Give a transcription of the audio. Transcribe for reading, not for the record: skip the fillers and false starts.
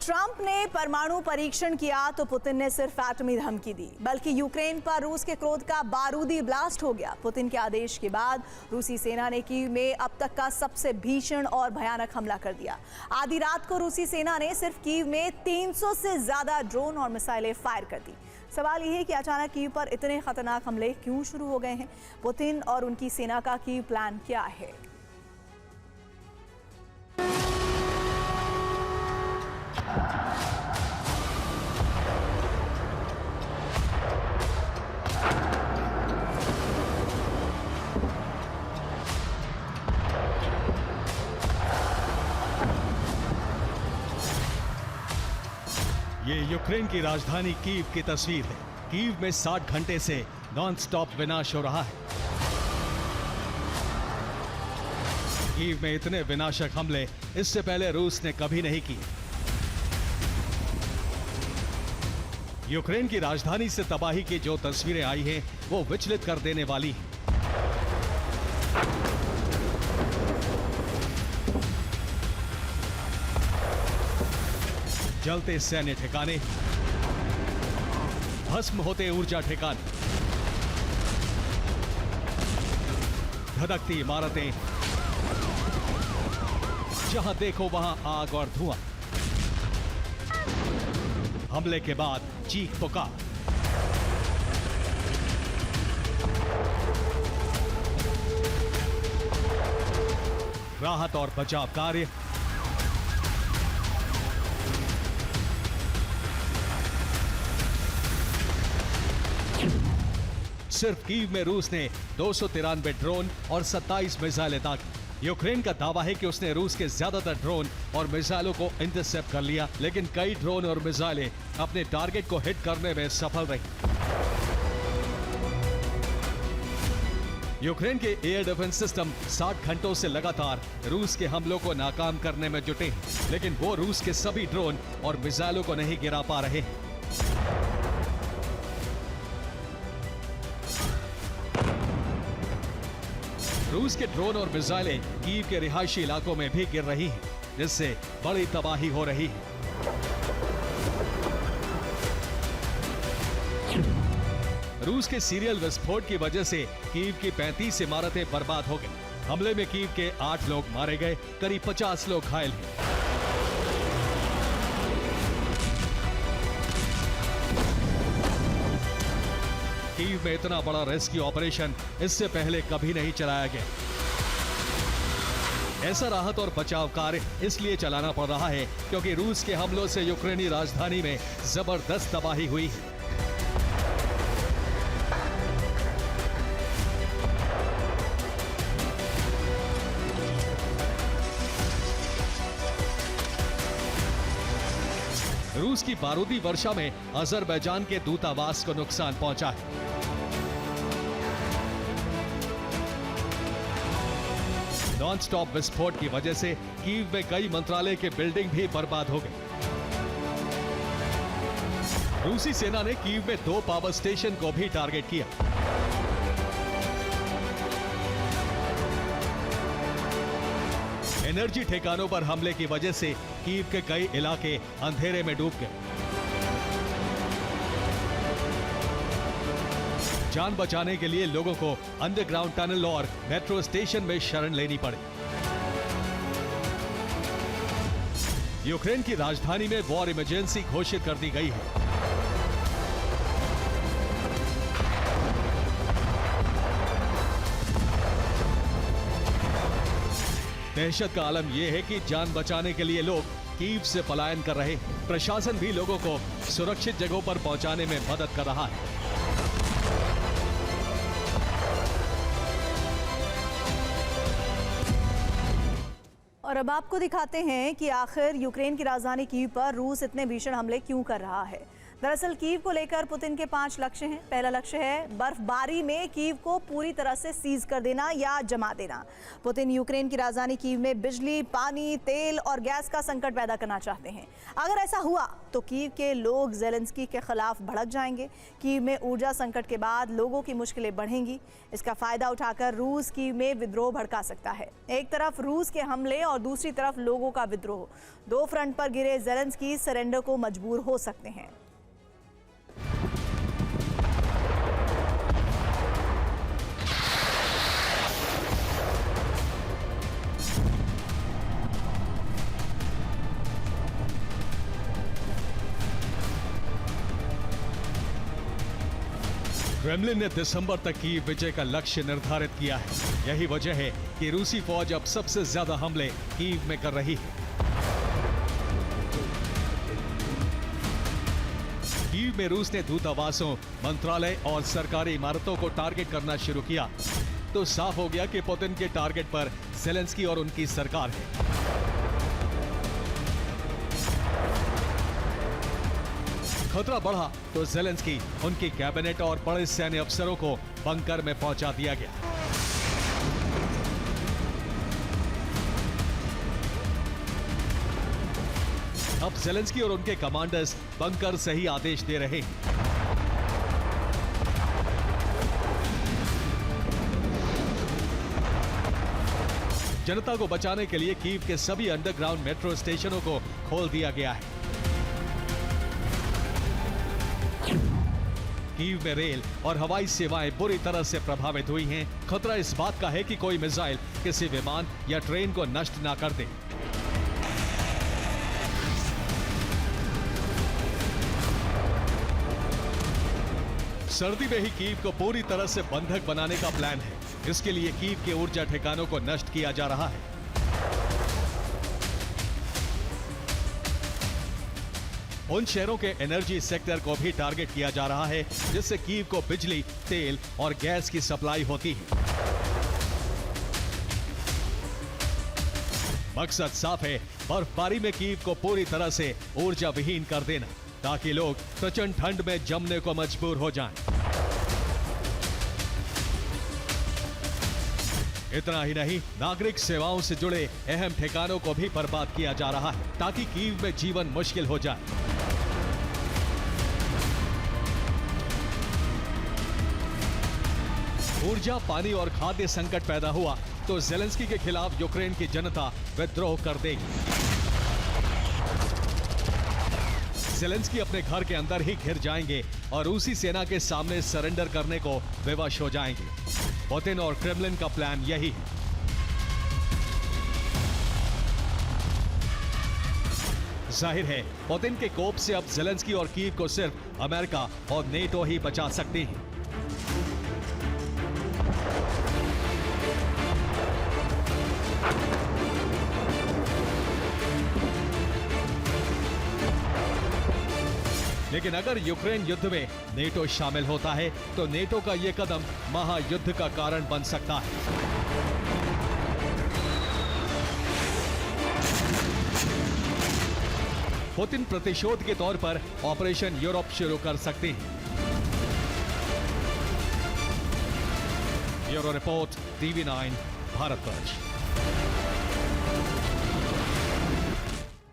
Trump ने परमाणु परीक्षण किया तो पुतिन ने सिर्फ एटमी धमकी दी, बल्कि यूक्रेन पर रूस के क्रोध का बारूदी ब्लास्ट हो गया। पुतिन के आदेश के बाद रूसी सेना ने कीव में अब तक का सबसे भीषण और भयानक हमला कर दिया। आधी रात को रूसी सेना ने सिर्फ कीव में 300 से ज्यादा ड्रोन और मिसाइलें फायर कर दी। सवाल यह है कि अचानक कीव पर इतने खतरनाक हमले क्यों शुरू हो गए हैं? पुतिन और उनकी सेना का कीव प्लान क्या है? ये यूक्रेन की राजधानी कीव की तस्वीर है। कीव में 60 घंटे से नॉन स्टॉप विनाश हो रहा है। कीव में इतने विनाशक हमले इससे पहले रूस ने कभी नहीं किए। यूक्रेन की राजधानी से तबाही की जो तस्वीरें आई हैं, वो विचलित कर देने वाली हैं। जलते सैन्य ठिकाने, भस्म होते ऊर्जा ठिकाने, धधकती इमारतें, जहां देखो वहां आग और धुआं। हमले के बाद चीख पुकार। राहत और बचाव कार्य, सिर्फ कीव में रूस ने 293 ड्रोन और 27 मिसाइलें दागी। यूक्रेन का दावा है कि उसने रूस के ज्यादातर ड्रोन और मिसाइलों को इंटरसेप्ट कर लिया, लेकिन कई ड्रोन और मिसाइलें अपने टारगेट को हिट करने में सफल रही। यूक्रेन के एयर डिफेंस सिस्टम 60 घंटों से लगातार रूस के हमलों को नाकाम करने में जुटे हैं, लेकिन वो रूस के सभी ड्रोन और मिसाइलों को नहीं गिरा पा रहे हैं। रूस के ड्रोन और मिसाइलें कीव के रिहायशी इलाकों में भी गिर रही हैं, जिससे बड़ी तबाही हो रही है। रूस के सीरियल विस्फोट की वजह से कीव की 35 इमारतें बर्बाद हो गई। हमले में कीव के 8 लोग मारे गए, करीब 50 लोग घायल हैं। कीव में इतना बड़ा रेस्क्यू ऑपरेशन इससे पहले कभी नहीं चलाया गया। ऐसा राहत और बचाव कार्य इसलिए चलाना पड़ रहा है क्योंकि रूस के हमलों से यूक्रेनी राजधानी में जबरदस्त तबाही हुई है। रूस की बारूदी वर्षा में अजरबैजान के दूतावास को नुकसान पहुंचा है। नॉन स्टॉप विस्फोट की वजह से कीव में कई मंत्रालय के बिल्डिंग भी बर्बाद हो गई। रूसी सेना ने कीव में 2 पावर स्टेशन को भी टारगेट किया। एनर्जी ठिकानों पर हमले की वजह से कीव के कई इलाके अंधेरे में डूब गए। जान बचाने के लिए लोगों को अंडरग्राउंड टनल और मेट्रो स्टेशन में शरण लेनी पड़ी। यूक्रेन की राजधानी में वॉर इमरजेंसी घोषित कर दी गई है। दहशत का आलम यह है कि जान बचाने के लिए लोग कीव से पलायन कर रहे हैं। प्रशासन भी लोगों को सुरक्षित जगहों पर पहुंचाने में मदद कर रहा है। और अब आपको दिखाते हैं कि आखिर यूक्रेन की राजधानी कीव पर रूस इतने भीषण हमले क्यों कर रहा है। दरअसल कीव को लेकर पुतिन के 5 लक्ष्य हैं। पहला लक्ष्य है बर्फबारी में कीव को पूरी तरह से सीज कर देना या जमा देना। पुतिन यूक्रेन की राजधानी कीव में बिजली, पानी, तेल और गैस का संकट पैदा करना चाहते हैं। अगर ऐसा हुआ तो कीव के लोग ज़ेलेंस्की के खिलाफ भड़क जाएंगे। कीव में ऊर्जा संकट के बाद लोगों की मुश्किलें बढ़ेंगी। इसका फायदा उठाकर रूस कीव में विद्रोह भड़का सकता है। एक तरफ रूस के हमले और दूसरी तरफ लोगों का विद्रोह। 2 फ्रंट पर गिरे ज़ेलेंस्की सरेंडर को मजबूर हो सकते हैं। क्रेमलिन ने दिसंबर तक की विजय का लक्ष्य निर्धारित किया है। यही वजह है कि रूसी फौज अब सबसे ज्यादा हमले कीव में कर रही है। कीव में रूस ने दूतावासों, मंत्रालय और सरकारी इमारतों को टारगेट करना शुरू किया तो साफ हो गया कि पुतिन के टारगेट पर ज़ेलेंस्की और उनकी सरकार है। खतरा बढ़ा तो ज़ेलेंस्की, उनकी कैबिनेट और बड़े सैन्य अफसरों को बंकर में पहुंचा दिया गया। अब ज़ेलेंस्की और उनके कमांडर्स बंकर से ही आदेश दे रहे हैं। जनता को बचाने के लिए कीव के सभी अंडरग्राउंड मेट्रो स्टेशनों को खोल दिया गया है। कीव में रेल और हवाई सेवाएं बुरी तरह से प्रभावित हुई हैं। खतरा इस बात का है कि कोई मिसाइल किसी विमान या ट्रेन को नष्ट ना कर दे। सर्दी में ही कीव को पूरी तरह से बंधक बनाने का प्लान है। इसके लिए कीव के ऊर्जा ठिकानों को नष्ट किया जा रहा है। उन शहरों के एनर्जी सेक्टर को भी टारगेट किया जा रहा है जिससे कीव को बिजली, तेल और गैस की सप्लाई होती है। मकसद साफ है, बर्फबारी में कीव को पूरी तरह से ऊर्जा विहीन कर देना ताकि लोग प्रचंड ठंड में जमने को मजबूर हो जाएं। इतना ही नहीं, नागरिक सेवाओं से जुड़े अहम ठिकानों को भी बर्बाद किया जा रहा है ताकि कीव में जीवन मुश्किल हो जाए। ऊर्जा, पानी और खाद्य संकट पैदा हुआ तो ज़ेलेंस्की के खिलाफ यूक्रेन की जनता विद्रोह कर देगी। ज़ेलेंस्की अपने घर के अंदर ही घिर जाएंगे और रूसी सेना के सामने सरेंडर करने को विवश हो जाएंगे। पुतिन और क्रेमलिन का प्लान यही है। जाहिर है, पुतिन के कोप से अब ज़ेलेंस्की और कीव को सिर्फ अमेरिका और नेटो ही बचा सकते हैं। लेकिन अगर यूक्रेन युद्ध में नेटो शामिल होता है तो नेटो का यह कदम महायुद्ध का कारण बन सकता है। पुतिन प्रतिशोध के तौर पर ऑपरेशन यूरोप शुरू कर सकते हैं। Bureau report, TV9, Bharatvarsh.